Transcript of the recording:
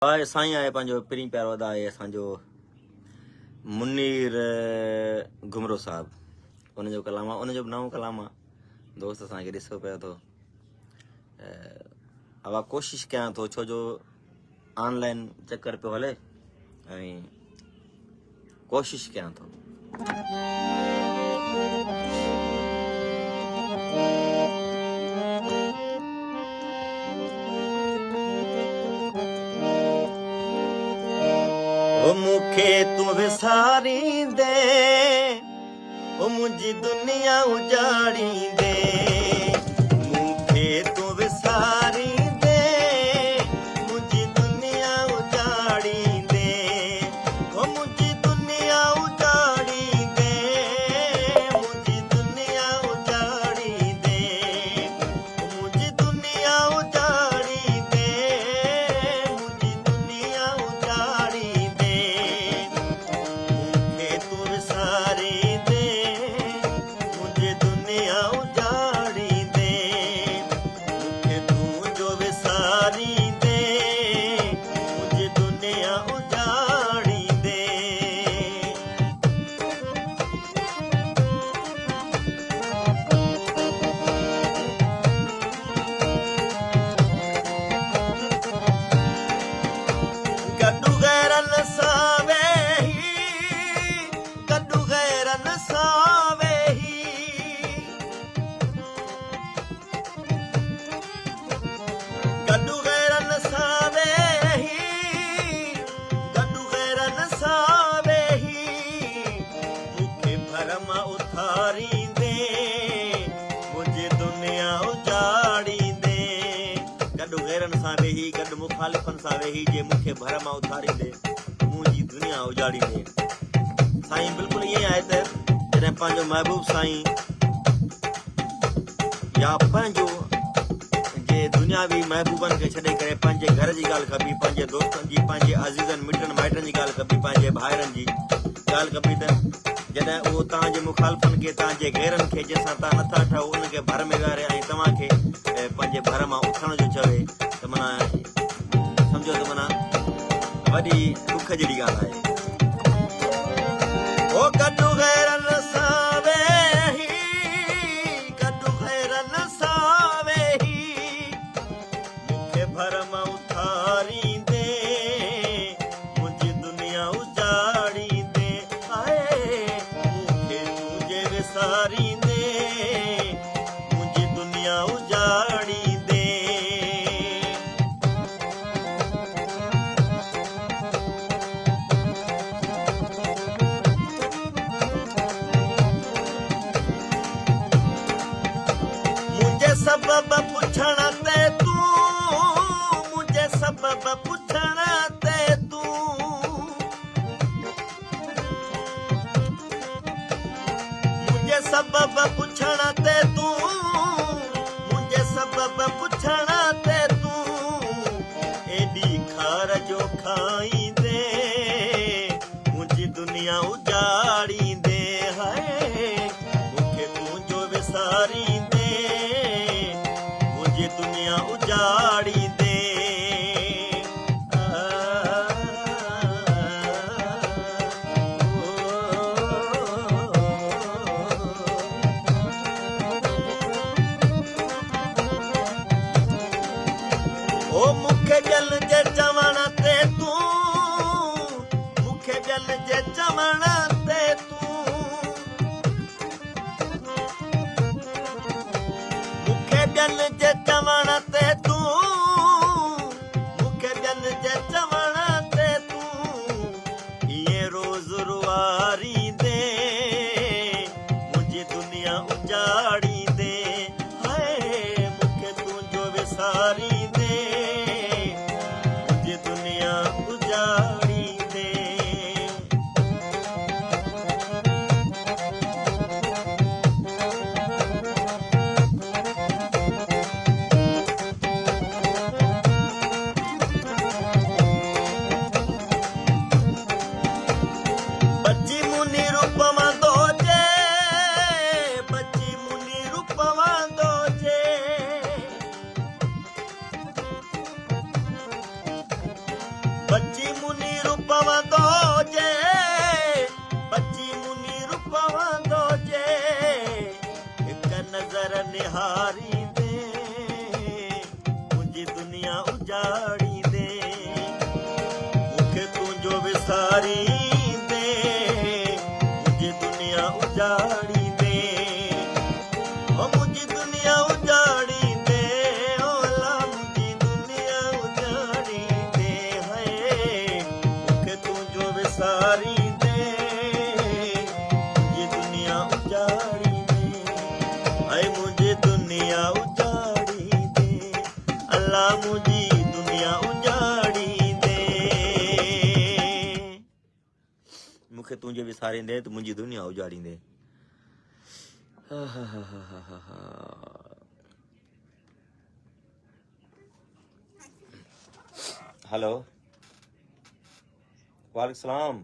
साईं आहे पंहिंजो पिरी प्यारो अदा आहे असांजो मुनीर घुमरो साहिबु उनजो कलाम आहे, उनजो बि नओं कलाम आहे। दोस्त असांखे ॾिसो पियो थो, अवा कोशिशि कयां थो छो जो ऑनलाइन चकर पियो हले ऐं कोशिशि कयां थो। ओ मूंखे तूं विसारींदे, ओ मुंहिंजी दुनिया उजाड़ींदे, मूंखे तूं विसारींदे, मुंहिंजी दुनिया उजाड़ींदे, ओ मुंहिंजी दुनिया उजाड़ींदे, मुंहिंजी दुनिया उजाड़ींदे, मुंहिंजी दुनिया उजाड़ींदे, मुंहिंजी दुनिया उजाड़ींदे, मूंखे तूं विसारींदे, मुंहिंजी दुनिया उजाड़ींदे, मूंखे तूं जो विसारींदे, मुंहिंजी दुनिया उजाड़ींदे। गॾु गैरनि सां वेही, गॾु गैरनि सां वेही, गॾु गैरनि सां वेही, गॾु गैरनि सां वेही, मूंखे भरमा उथारींदे, मुंहिंजी दुनिया उजाड़ींदे। गॾु गैरनि सां वेही, गॾु मुखालिफ़नि सां वेही जे मूंखे भरमा उथारींदे, मुंहिंजी दुनिया उजाड़ींदे। साईं बिल्कुलु ईअं आहे त जॾहिं पंहिंजो महबूब साईं या पंहिंजो जे दुनियावी महबूबनि खे छॾे करे पंहिंजे घर जी ॻाल्हि कबी, पंहिंजे दोस्तनि जी, पंहिंजे अज़ीज़नि मिटनि माइटनि जी ॻाल्हि कबी, पंहिंजे भाइरनि जी ॻाल्हि कबी, त जॾहिं उहो तव्हांजे मुखालिफ़नि खे, तव्हांजे गैरनि खे जंहिंसां तव्हां नथा ठहो उनखे भर में विहारे ऐं तव्हांखे पंहिंजे भर मां उथण जो चवे त माना सम्झो त माना वॾी दुख जहिड़ी ॻाल्हि आहे। ओ गॾु गैरनि सां वेही, गॾु गैरनि सां वेही, मूंखे भरमा उथारींदे, मुंहिंजी दुनिया उजाड़ींदे, हाय मूंखे तुंहिंजे विसारींदे, मुंहिंजी दुनिया उजाड़ींदे। मुंहिंजे सबब पुछण ते तूं, मुंहिंजे सबब पुछण ते तूं, मुंहिंजे सबब पुछण ते तूं, मुंहिंजे सबब पुछण ते तूं, एॾी खार जो खाईंदे, मुंहिंजी दुनिया उजाड़ींदे, हाय मूंखे तुंहिंजो विसारींदे, मुंहिंजी दुनिया उजाड़ींदे। ओ मूंखे जल जे चवण ते तूं, मूंखे जल जे चवण ते तूं, मूंखे जल जे चवण ते तूं, मूंखे जल जे चवण ते तूं, ईअं रोज़ रुआरींदे, मुंहिंजी दुनिया उजाड़ींदे, हाय मूंखे तुंहिंजो विसारींदे, मुंहिंजी दुनिया उजाड़ींदे। बच्ची मुनी रूपवा दो जे बच्ची मुनी रूपवा दो जे एक नजर निहारी दे मुझी दुनिया उजाड़ी दे मुखे तू जो विसारी दे मुझी दुनिया उजाड़ी दे ओ मुझी दुनिया उजाड़ी दे ओ अल्लाह मुझी दुनिया उजाड़ी दे है मुखे तू जो विसारी दे मुझी दुनिया उजाड़ी दे है मुझे दुनिया उजाड़ी दे अल्लाह मुझी दुनिया उजाड़ी दे मुखे तुझे विसारी दे तो मुझी दुनिया उजाड़ी दे हेलो वालेकुम सलाम